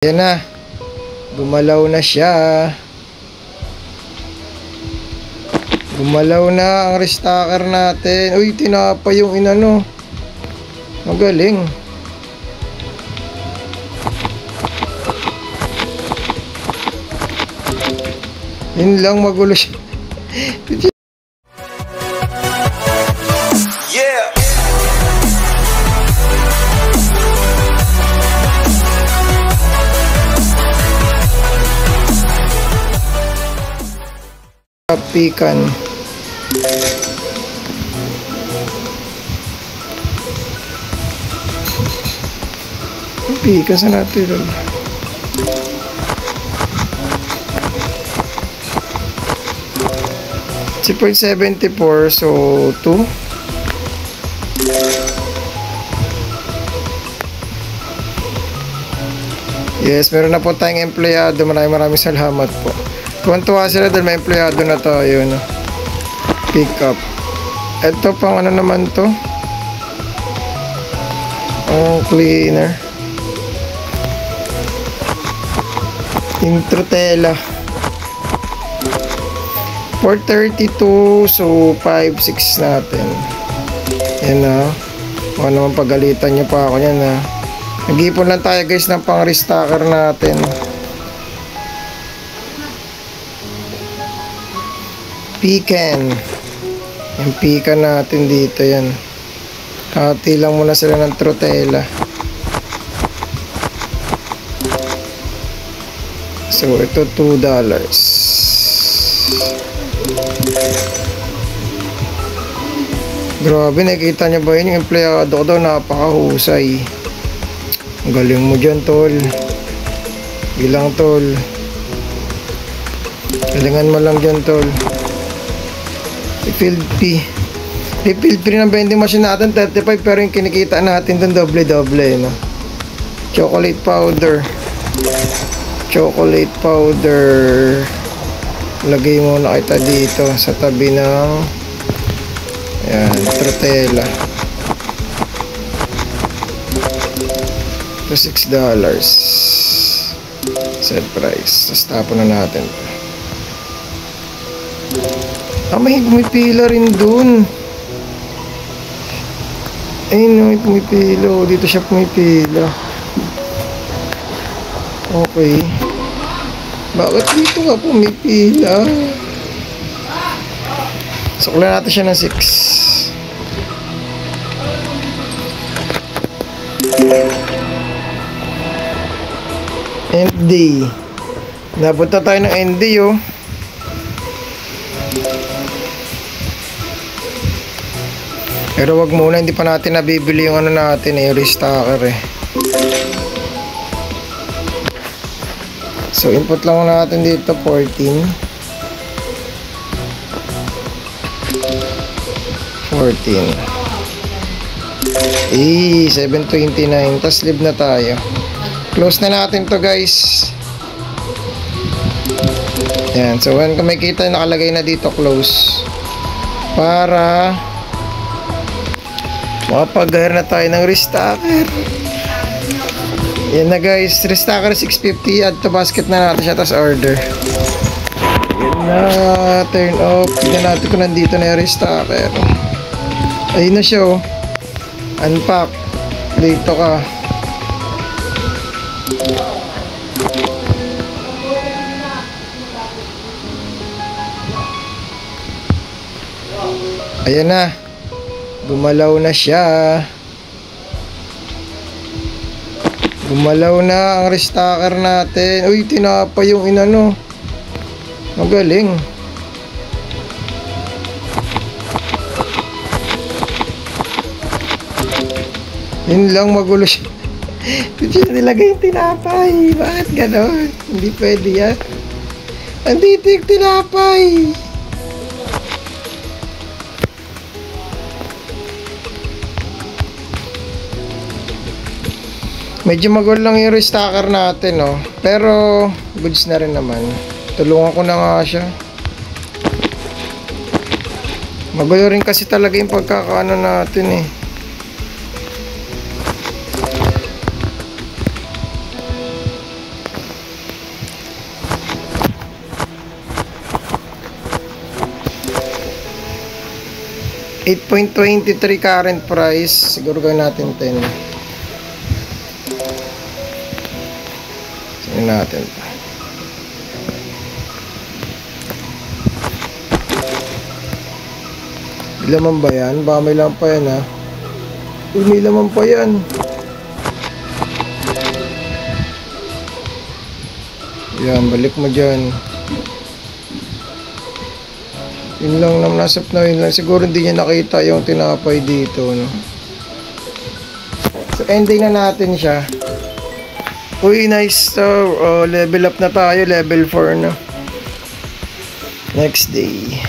Yan na. Gumalaw na siya. Gumalaw na ang restacker natin. Uy, tinapa yung inano. Magaling. Yun lang, magulo siya. Yeah. Pikan. Pikan sa natin. Si 0.74, so 2. Yes, meron na po tayong empleyado. Maraming salamat po. Tuwan-tuwa sila dahil may empleyado na tayo, no? Pick up. Ito pang ano naman to? Ang cleaner. Introtela. 432, so 5.6 natin. Yan na. Baka naman pagalitan nyo pa ako yan, ha. Nag-ipon lang tayo, guys, ng pang-restacker natin. Pikan. Yung pikan natin dito, yan. Hati lang muna sila ng trotela. So, ito $2. Grabe, nakikita nyo ba yun? Yung empleyado ko daw, napakahusay. Ang galing mo dyan, tol. Bilang, tol. Galingan mo lang dyan, tol. Field fee. Field fee ng vending machine natin 35, pero yung kinikita natin dun doble-doble, no? Chocolate powder. Chocolate powder. Lagay mo na kita dito sa tabi ng ayan, trotela. So $6 set price. Tapos tapon na natin. May pumipila rin dun. Ayun, may pumipila. Dito siya pumipila. Okay. Bakit dito nga pumipila? Suklan natin siya ng 6. ND. Napunta tayo ng ND, oh. Pero wag muna, hindi pa natin nabibili yung ano natin, yung restacker, eh. So input lang natin dito 14. 729. Tapos leave na tayo. Close na natin to, guys. Yan. So when kumikita nakalagay na dito close, para makapag-hire na tayo ng restacker. Yan na, guys, restacker 650. Add to basket na natin siya, tapos order. Yan na, turn off. Tignan natin kung nandito na yung restacker. Ayun na siya, oh. Unpack. Dito ka. Ayan na. Gumalaw na siya. Gumalaw na ang restacker natin. Uy, tinapa yung inano. Magaling. Yun lang, magulo siya. Dito siya nilagay yung tinapay. Bakit ganon? Hindi pwede yan. Andito yung tinapay. Medyo magulo lang yung restacker natin, no? Pero goods na rin naman. Tulungan ko na nga siya. Magulo rin kasi talaga yung pagkakaano natin, eh. 8.23 current price. Siguro gawin natin 10. Tingnan natin. May laman ba yan? Baka may laman pa yan ha. Uy, may laman pa yan. Yan, balik mo dyan. Yun lang naman, nasap na yun lang. Siguro hindi niya nakita yung tinapay dito, no? So, ending na natin siya. Uy, nice to. Oh, level up na tayo. Level 4 na. Next day.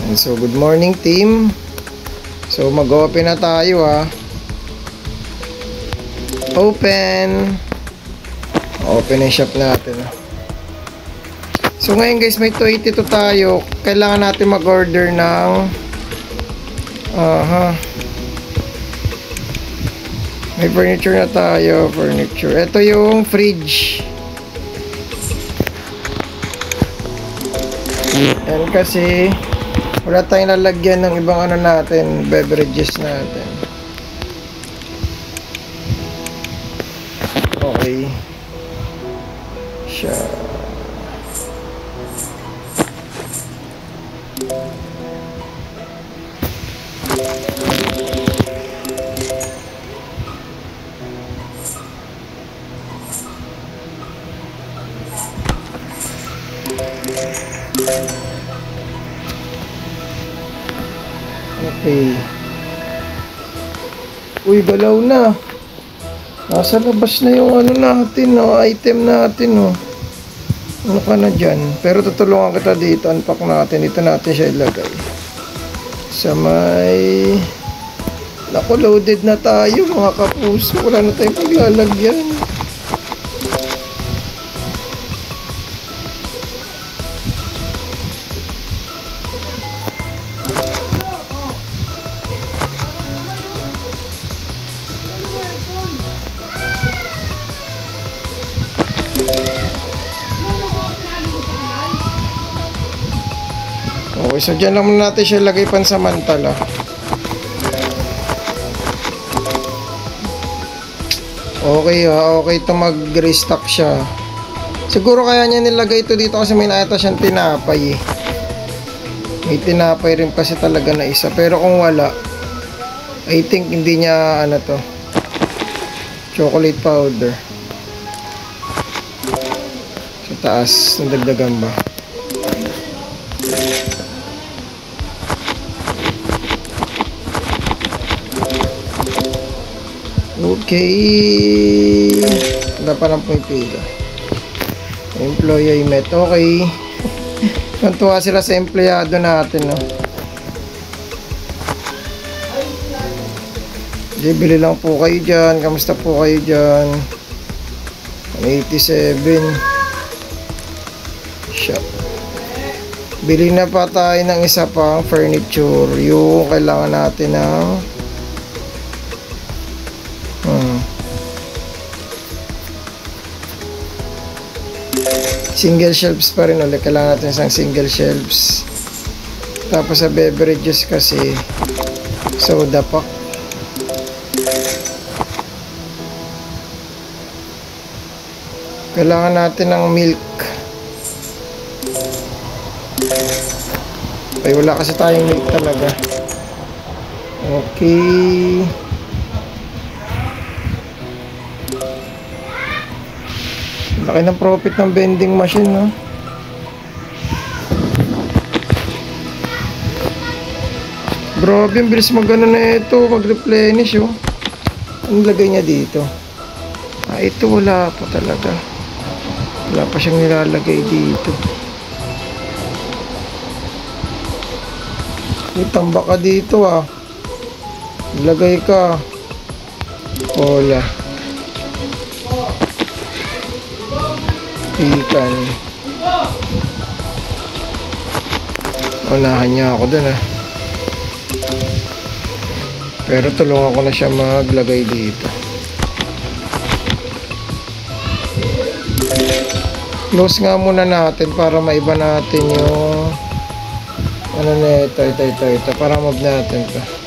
And so, good morning team. So, mag-open na tayo ha. Open. Open yung shop natin. So, ngayon guys, may 282 tayo. Kailangan natin mag-order ng may furniture na tayo. Furniture. Ito yung fridge. Yan kasi wala tayong lalagyan ng ibang ano natin, beverages natin. Okay. Siya. Okay. Uy, galaw na. Nasa labas na yung ano natin, no? Item natin, no? Ano ka na dyan? Pero tutulungan kita dito. Unpack natin. Dito natin siya ilagay. Sa may... Naku, loaded na tayo, mga kapuso. Wala na tayong paglalagyan. Okay, so dyan lang muna natin siya lagay pansamantala. Okay ha, okay ito mag-restock siya. Siguro kaya niya nilagay ito dito kasi may nakita siyang tinapay eh. May tinapay rin kasi talaga na isa. Pero kung wala, I think hindi niya ano to, chocolate powder. Sa taas, nagdagdagan ba? Okay. Wala pa lang pumipila. Employee met. Okay. Nantuwa sila sa empleyado natin, no? Bili lang po kayo dyan. Kamusta po kayo dyan? 87. Shop. Bili na pa tayo ng isa pang furniture. Yung kailangan natin ng single shelves pa rin ulit. Kailangan natin isang single shelves. Tapos sa beverages kasi soda pack. Kailangan natin ng milk. Ay, wala kasi tayong milk talaga. Okay. Laki ng profit ng vending machine, no? Grabe, ang bilis mag-ano na ito, mag-replenish, oh. Ang lagay niya dito. Ah, ito wala pa talaga. Wala pa siyang nilalagay dito. Itamba ka dito, ah. Ilagay ka. Wala. Ikan. Unahan niya ako dun ah. Pero tulungan ko na siya maglagay dito. Close nga muna natin para maiba natin yung ano na ito para mob natin to.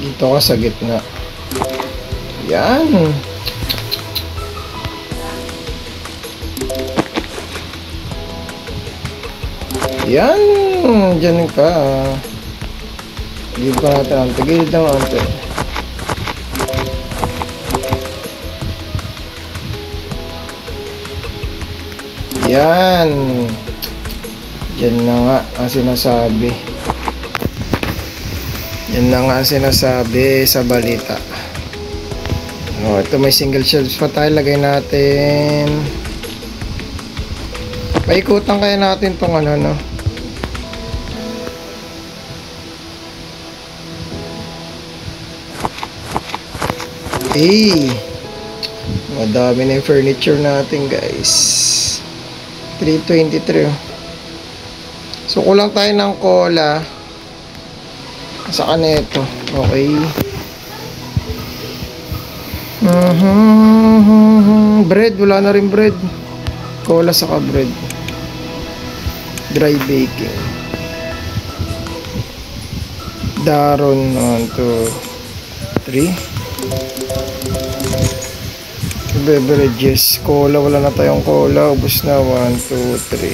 Dito ka sa gitna. Yan. Yan. Diyan ka. Gilid pa natin ang tigilid ng ante. Yan. Diyan na nga ang sinasabi. Yan na nga ang sinasabi sa balita. Oh, ito may single shelves pa tayo. Lagay natin. Paikutan kaya natin tong ano, no? Madami na yung furniture natin, guys. 323. So, kulang tayo ng cola. Saka na ito. Okay. Bread. Wala na rin bread. Cola saka bread. Dry baking. Daron. 1, 2, 3. Beverages. Cola. Wala na tayong cola. Ubus na. 1, 2, 3.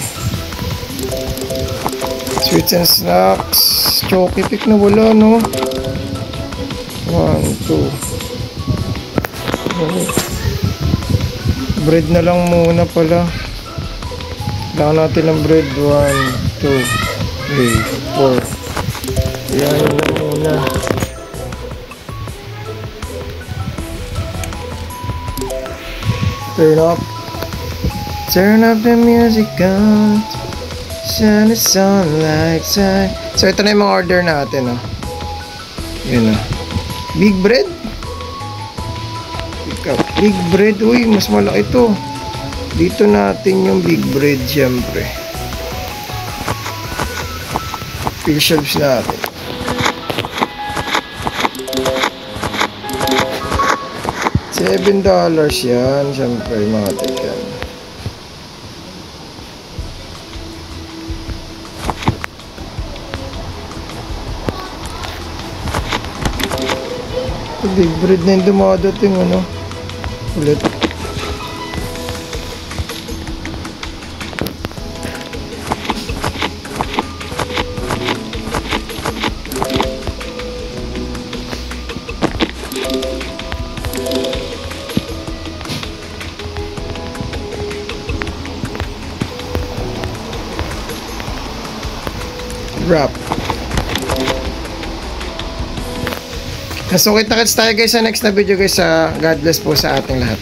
Sweets and snacks. Choki pick na wala, no? 1, 2. Bread na lang muna pala. Kailangan natin ng bread. 1, 2, 3, 4. Yan na muna. Turn up the music on. Shine the sunlight side. So ito na yung mga order natin, oh. Yun, oh. Big bread. Big bread. Uy, mas malaki ito. Dito natin yung big bread, syempre. Fill shelves natin. $7 yan, syempre, mga tikan. Big bread na yung dumadating, ano, ulit. Wrap. So kita-kits tayo guys sa next na video guys. God bless po sa ating lahat.